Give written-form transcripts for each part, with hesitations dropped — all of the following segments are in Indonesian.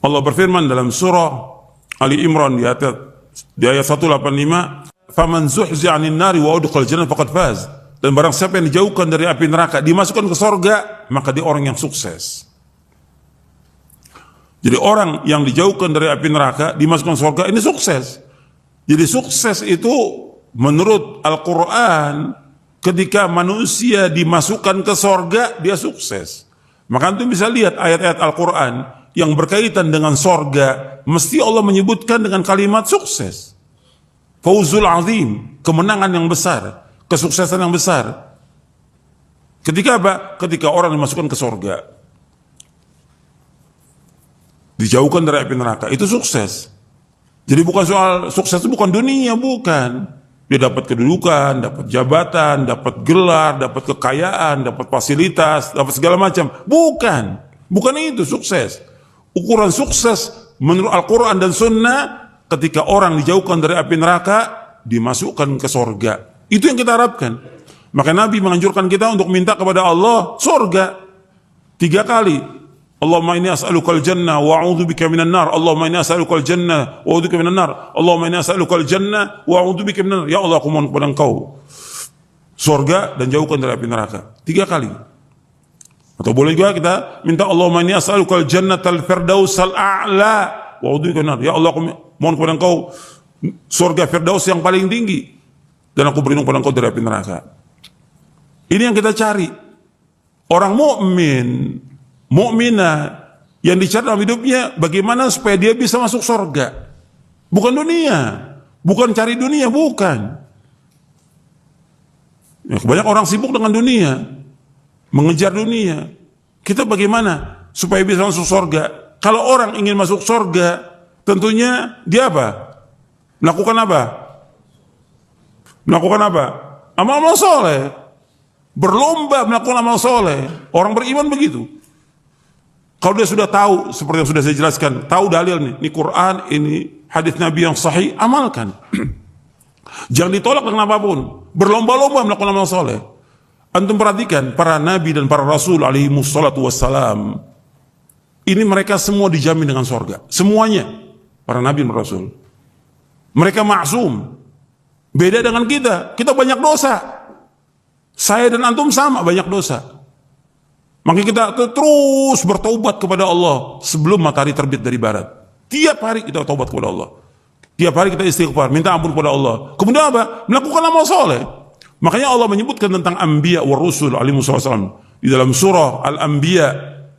Allah berfirman dalam surah Ali Imran di ayat 185, "Faman zuhzi'a 'anil nari wa udkhila jannah faqad faz." Dan barang siapa yang dijauhkan dari api neraka, dimasukkan ke sorga, maka dia orang yang sukses. Jadi orang yang dijauhkan dari api neraka, dimasukkan ke sorga, ini sukses. Jadi sukses itu menurut Al-Quran, ketika manusia dimasukkan ke sorga, dia sukses. Maka antum bisa lihat ayat-ayat Al-Quran yang berkaitan dengan sorga, mesti Allah menyebutkan dengan kalimat sukses. Fauzul azim, kemenangan yang besar, kesuksesan yang besar. Ketika apa? Ketika orang dimasukkan ke sorga, dijauhkan dari api neraka, itu sukses. Jadi bukan soal sukses itu bukan dunia, bukan. Dia dapat kedudukan, dapat jabatan, dapat gelar, dapat kekayaan, dapat fasilitas, dapat segala macam. Bukan. Bukan itu sukses. Ukuran sukses menurut Al-Quran dan Sunnah, ketika orang dijauhkan dari api neraka, dimasukkan ke sorga. Itu yang kita harapkan. Maka Nabi menganjurkan kita untuk minta kepada Allah sorga 3 kali. Allahumma inni as'alukal jannah wa a'udzubika minan nar. Allahumma inni as'alukal jannah wa a'udzubika minan nar. Allahumma inni as'alukal jannah wa a'udzubika minan nar. Ya Allah, aku mohon kepada Engkau sorga dan jauhkan dari api neraka. 3 kali. Atau boleh juga kita minta Allahumma inni as'alukal jannatal firdausal a'la wa a'udzubika minan nar. Ya Allah, aku mohon kepada Engkau surga firdaus yang paling tinggi dan aku berlindung kepada Engkau dari api neraka. Ini yang kita cari. Orang mukmin, mukminah yang dicari dalam hidupnya bagaimana supaya dia bisa masuk surga. Bukan dunia, bukan cari dunia, bukan. Ya, banyak orang sibuk dengan dunia, mengejar dunia. Kita bagaimana supaya bisa masuk surga? Kalau orang ingin masuk surga, tentunya dia apa? Melakukan apa? Melakukan apa? Amal-amal soleh. Berlomba melakukan amal soleh. Orang beriman begitu. Kalau dia sudah tahu, seperti yang sudah saya jelaskan, tahu dalil nih, ini Quran, ini hadis Nabi yang sahih, amalkan. Jangan ditolak dengan apapun. Berlomba-lomba melakukan amal soleh. Antum perhatikan, para Nabi dan para Rasul alaihi mussalatu wassalam, ini mereka semua dijamin dengan sorga. Semuanya. Para Nabi dan Rasul. Mereka maksum. Beda dengan kita. Kita banyak dosa. Saya dan antum sama banyak dosa. Maka kita terus bertaubat kepada Allah sebelum matahari terbit dari barat. Tiap hari kita taubat kepada Allah. Tiap hari kita istighfar, minta ampun kepada Allah. Kemudian apa? Melakukan amal soleh. Makanya Allah menyebutkan tentang anbiya wa rusul alaihi wasallam di dalam surah Al-Anbiya,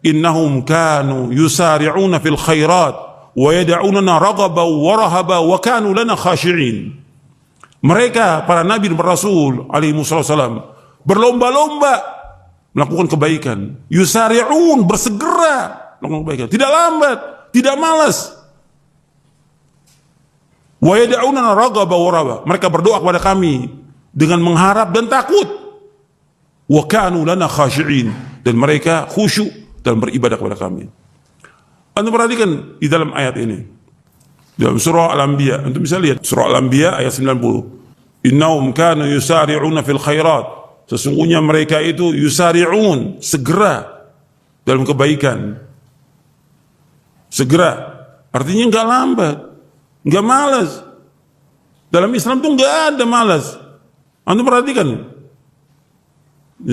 innahum kanu yusari'una fil khairat wa yad'unana raghaban wa rahaba wa kanu lana khashi'in. Mereka para nabi dan rasul alaihi wasallam berlomba-lomba melakukan kebaikan. Yusari'un, bersegera melakukan kebaikan, tidak lambat, tidak malas. Wa yad'unana raghaban wa rahaba. Mereka berdoa kepada kami dengan mengharap dan takut. Wa kanu lana khashi'in, dan mereka khusyuk dan beribadah kepada kami. Anda perhatikan di dalam ayat ini, dalam surah Al-Anbiya, antum bisa lihat surah Al-Anbiya ayat 90. Innahum kanu yusari'una fil khairat. Sesungguhnya mereka itu yusari'un, segera dalam kebaikan. Segera, artinya enggak lambat, enggak malas. Dalam Islam tuh enggak ada malas. Anda perhatikan,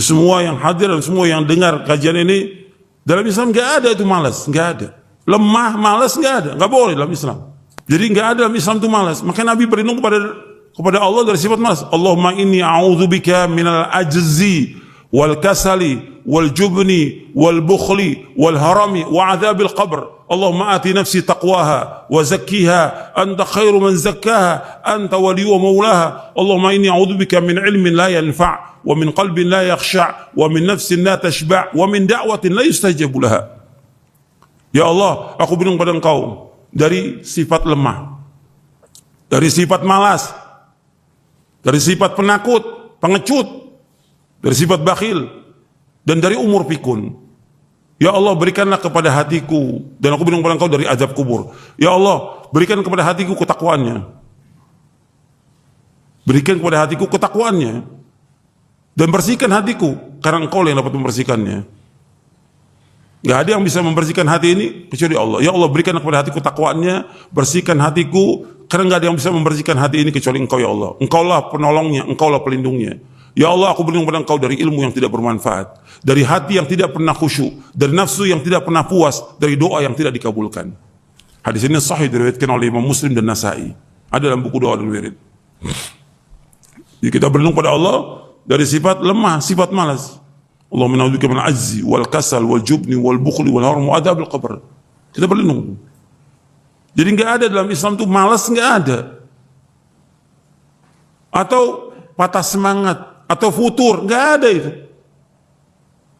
semua yang hadir dan semua yang dengar kajian ini, dalam Islam enggak ada itu malas, enggak ada. Lemah, malas enggak ada, enggak boleh dalam Islam. Jadi enggak ada dalam Islam itu malas. Maka Nabi berlindung kepada Allah dari sifat malas. Allahumma inni a'udzubika minal ajzi wal kasali wal jubni wal bukhli wal harami wa adzabil qabr. Allahumma ati nafsi taqwaha wa zakkiha anta khairu man zakkaha anta waliyyu wa maulaha. Allahumma inni a'udzubika min ilmin la yanfa' wa min qalbin la yakhsha' wa min nafsin la tashba' wa min da'watin la yustajabu laha. Ya Allah, aku berlindung pada Engkau dari sifat lemah, dari sifat malas, dari sifat penakut, pengecut, dari sifat bakhil, dan dari umur pikun. Ya Allah, berikanlah kepada hatiku, dan aku berlindung kepada Engkau dari azab kubur. Ya Allah, berikan kepada hatiku ketakwaannya. Berikan kepada hatiku ketakwaannya, dan bersihkan hatiku, karena Engkau yang dapat membersihkannya. Gak ada yang bisa membersihkan hati ini kecuali Allah. Ya Allah, berikan kepada hatiku takwaannya, bersihkan hatiku, karena gak ada yang bisa membersihkan hati ini kecuali Engkau ya Allah. Engkaulah penolongnya, Engkaulah pelindungnya. Ya Allah, aku berlindung pada Engkau dari ilmu yang tidak bermanfaat, dari hati yang tidak pernah khusyuk, dari nafsu yang tidak pernah puas, dari doa yang tidak dikabulkan. Hadis ini sahih diriwayatkan oleh Imam Muslim dan Nasa'i. Ada dalam buku doa dan wirid. Jadi kita berlindung pada Allah dari sifat lemah, sifat malas. Allahumma na'udzubika min al-'ajzi wal kasal wal jubni wal bukhli wal harm wa adzabil qabr. Kita berlindung. Jadi enggak ada dalam Islam itu malas, enggak ada. Atau patah semangat atau futur, enggak ada itu.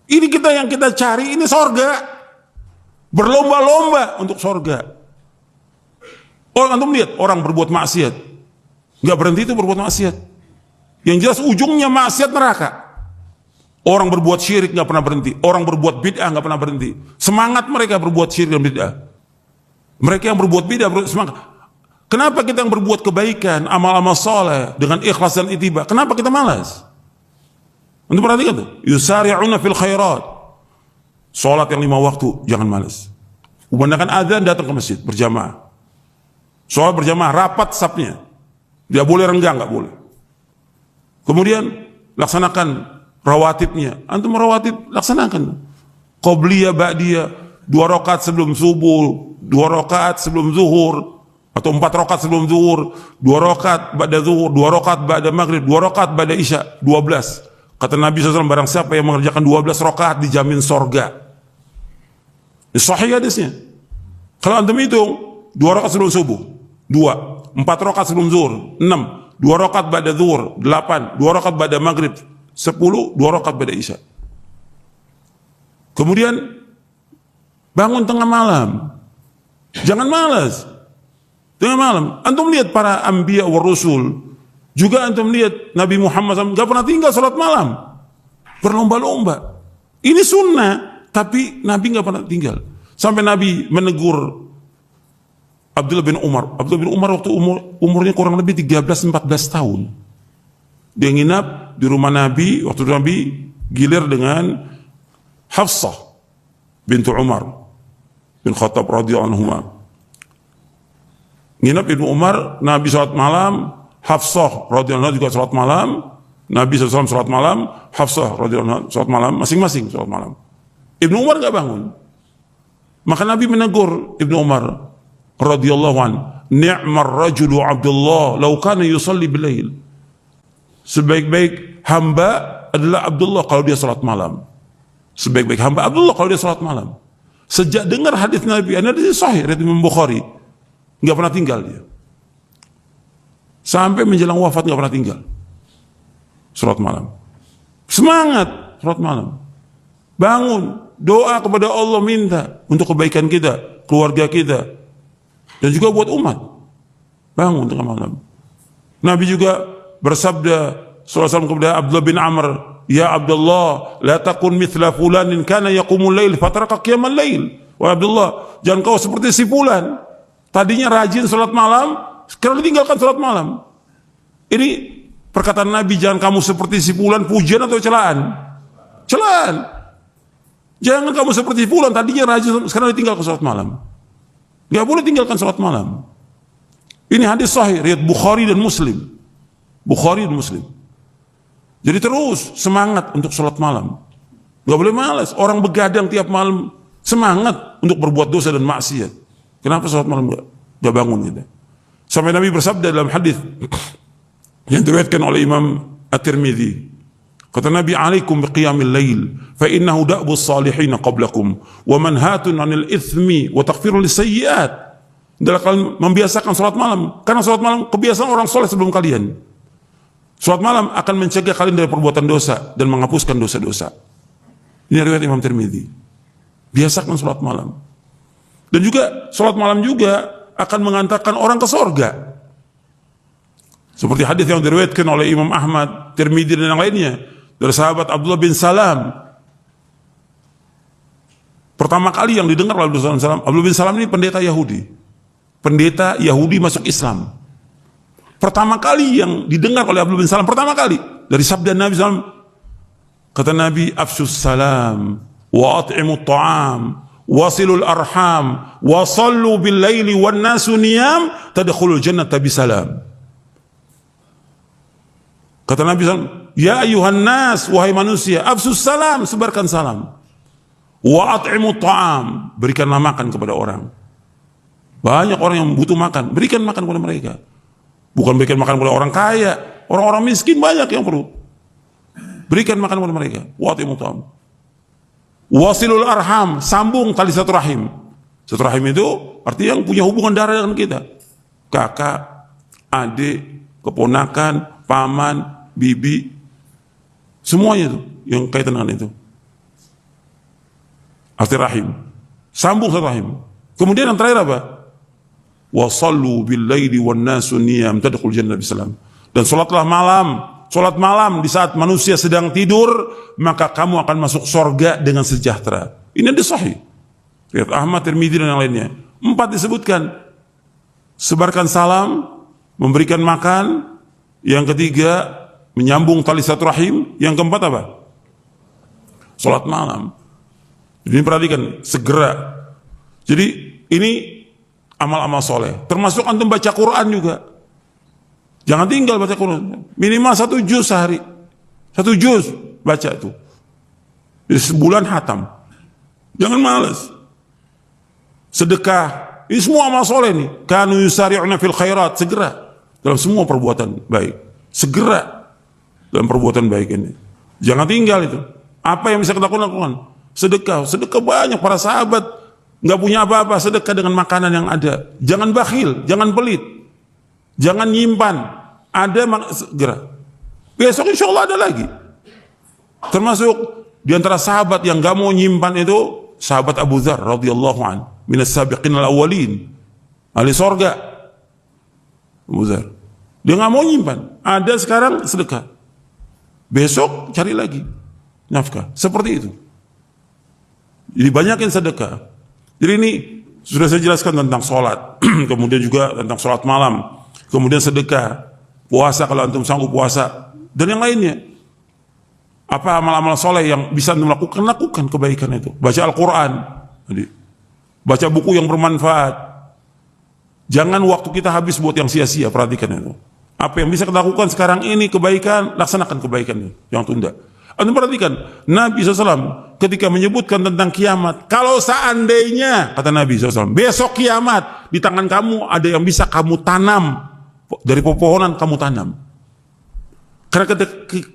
Ini kita yang kita cari, ini sorga. Berlomba-lomba untuk sorga. Orang antum lihat orang berbuat maksiat, enggak berhenti itu berbuat maksiat. Yang jelas ujungnya maksiat neraka. Orang berbuat syirik nggak pernah berhenti. Orang berbuat bid'ah nggak pernah berhenti. Semangat mereka berbuat syirik dan bid'ah. Mereka yang berbuat bid'ah semangat. Kenapa kita yang berbuat kebaikan, amal-amal soleh dengan ikhlas dan ittiba? Kenapa kita malas? Untuk perhatikan tuh. Yusari'una fil khairat. Sholat yang 5 waktu jangan malas. Kumandangkan adzan datang ke masjid berjamaah. Sholat berjamaah rapat safnya. Dia boleh renggang nggak boleh. Kemudian laksanakan rawatibnya, antum rawatib laksanakan. Qobliyah, ba'diyah, 2 rakaat sebelum subuh, 2 rakaat sebelum zuhur, atau 4 rakaat sebelum zuhur, 2 rakaat ba'da zuhur, 2 rakaat ba'da maghrib, 2 rakaat ba'da isya, 12. Kata Nabi SAW, barang siapa yang mengerjakan 12 rakaat dijamin sorga. Ini sahih hadisnya. Kalau antum hitung, 2 rakaat sebelum subuh, 2, 4 rakaat sebelum zuhur, 6, 2 rakaat ba'da zuhur, 8, 2 rakaat ba'da maghrib, 10, 2 rakaat pada isya. Kemudian bangun tengah malam. Jangan malas. Tengah malam. Antum lihat para anbiya wa rasul. Juga antum lihat Nabi Muhammad SAW gak pernah tinggal salat malam. Berlomba-lomba. Ini sunnah, tapi Nabi gak pernah tinggal. Sampai Nabi menegur Abdullah bin Umar. Abdullah bin Umar waktu umurnya kurang lebih 13-14 tahun. Dia nginap di rumah Nabi, waktu Nabi gilir dengan Hafsah bintu Umar bin Khattab radhiyallahu anhu. Nginap Ibnu Umar, Nabi salat malam, Hafsah radhiyallahu anha juga salat malam, Nabi SAW salat malam, Hafsah radhiyallahu anha salat malam, masing-masing salat malam. Ibnu Umar enggak bangun. Maka Nabi menegur Ibnu Umar radhiyallahu anhu, "Ni'mar rajulu Abdullah law kana yusalli bil-lail." Sebaik-baik hamba adalah Abdullah kalau dia salat malam. Sebaik-baik hamba Abdullah kalau dia salat malam. Sejak dengar hadis Nabi, ini hadis sahih riwayat Imam Bukhari, nggak pernah tinggal dia. Sampai menjelang wafat nggak pernah tinggal. Salat malam. Semangat salat malam. Bangun, doa kepada Allah, minta untuk kebaikan kita, keluarga kita, dan juga buat umat. Bangun tengah malam. Nabi juga bersabda SAW kepada Abdullah bin Amr, "Ya Abdullah, la takun mithla fulanin kana yaqumul lail fataraka qiyamal lail." Wahai Abdullah, jangan kau seperti si fulan. Tadinya rajin salat malam, sekarang ditinggalkan salat malam. Ini perkataan Nabi, jangan kamu seperti si fulan, pujian atau celaan? Celaan. Jangan kamu seperti fulan, tadinya rajin, sekarang ditinggalkan salat malam. Enggak boleh tinggalkan salat malam. Ini hadis sahih riwayat Bukhari dan Muslim. Bukhari dan Muslim. Jadi terus semangat untuk sholat malam. Gak boleh malas. Orang begadang tiap malam semangat untuk berbuat dosa dan maksiat. Kenapa sholat malam gak bangun gitu? Sampai Nabi bersabda dalam hadis yang diriwayatkan oleh Imam At-Tirmidzi. Kata Nabi, "Alaikum biqiyamil lail, fa innahu da'bus salihin qablakum, wa manhatun 'anil itsmi wa taghfirun lisayyi'at." Adalah kalian membiasakan sholat malam, karena sholat malam kebiasaan orang soleh sebelum kalian. Sholat malam akan mencegah kalian dari perbuatan dosa dan menghapuskan dosa-dosa. Ini riwayat Imam Tirmidzi. Biasakan sholat malam. Dan juga sholat malam juga akan mengantarkan orang ke sorga. Seperti hadis yang diriwayatkan oleh Imam Ahmad, Tirmidzi dan yang lainnya dari sahabat Abdullah bin Salam. Pertama kali yang didengar oleh Abdullah bin Salam ini pendeta Yahudi. Pendeta Yahudi masuk Islam. Pertama kali yang didengar oleh Abdullah bin Salam, pertama kali dari sabda Nabi SAW, kata Nabi, "Afshus salam wa at'imut ta'am, wasilul arham, wa sallu bil laili wan nasu niyam, tadkhulul jannata bisalam. Kata Nabi SAW, ya ayuhan nas, wahai manusia, afsus salam, sebarkan salam. Wa at'imut ta'am, berikanlah makan kepada orang. Banyak orang yang butuh makan, berikan makan kepada mereka. Bukan berikan makan kepada orang kaya, orang-orang miskin banyak yang perlu. Berikan makan kepada mereka. Wa at'imut ta'am. Wasilul arham, sambung tali satu rahim. Satu rahim itu artinya yang punya hubungan darah dengan kita. Kakak, adik, keponakan, paman, bibi, semuanya itu yang kaitan dengan itu. Arti rahim. Sambung satu rahim. Kemudian yang terakhir apa? Wa sallu bil laili wan nasu niyam tadkhul jannata bisalam. Dan salatlah malam. Salat malam di saat manusia sedang tidur, maka kamu akan masuk surga dengan sejahtera. Ini ada sahih. Riwayat Ahmad, Tirmidzi dan yang lainnya. 4 disebutkan. Sebarkan salam, memberikan makan. Yang ketiga, menyambung tali silaturahim. Yang keempat apa? Salat malam. Jadi perhatikan, segera. Jadi ini amal-amal soleh. Termasuk antum baca Quran juga. Jangan tinggal baca Quran. Minimal 1 juz sehari. 1 juz baca itu. Jadi sebulan hatam. Jangan malas. Sedekah. Ini semua amal soleh nih. Kanu yusari'una fil khairat. Segera. Dalam semua perbuatan baik. Segera. Dalam perbuatan baik ini. Jangan tinggal itu. Apa yang bisa kita lakukan? Sedekah. Sedekah banyak. Para sahabat nggak punya apa-apa. Sedekah dengan makanan yang ada. Jangan bakhil. Jangan pelit. Jangan nyimpan. Ada segera. Besok insya Allah ada lagi. Termasuk di antara sahabat yang gak mau nyimpan itu sahabat Abu Dzar radhiyallahu an, minas sabiqin al-awwalin, ahli sorga. Abu Dzar. Dia gak mau nyimpan. Ada sekarang sedekah. Besok cari lagi nafkah. Seperti itu. Jadi banyakin sedekah. Jadi ini sudah saya jelaskan tentang sholat, kemudian juga tentang sholat malam, kemudian sedekah, puasa kalau antum sanggup puasa, dan yang lainnya. Apa amal-amal soleh yang bisa antum lakukan? Lakukan kebaikan itu. Baca Al-Quran, baca buku yang bermanfaat. Jangan waktu kita habis buat yang sia-sia. Perhatikan itu. Apa yang bisa kita lakukan sekarang ini kebaikan, laksanakan kebaikan itu. Jangan tunda. Antum perhatikan, Nabi SAW ketika menyebutkan tentang kiamat, kalau seandainya, kata Nabi SAW, besok kiamat, di tangan kamu ada yang bisa kamu tanam, dari pepohonan kamu tanam. Karena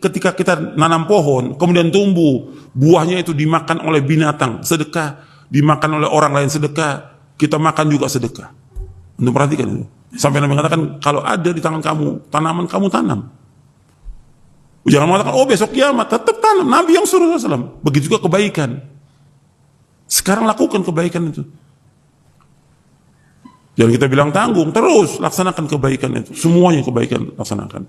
ketika kita nanam pohon, kemudian tumbuh, buahnya itu dimakan oleh binatang, sedekah, dimakan oleh orang lain, sedekah, kita makan juga sedekah. Untuk perhatikan itu. Sampai Nabi mengatakan, kalau ada di tangan kamu, tanaman kamu tanam. Jangan mengatakan, oh besok kiamat, tetap tanam. Nabi yang suruh SAW. Begitu juga kebaikan. Sekarang lakukan kebaikan itu. Jangan kita bilang tanggung, terus laksanakan kebaikan itu. Semuanya kebaikan laksanakan.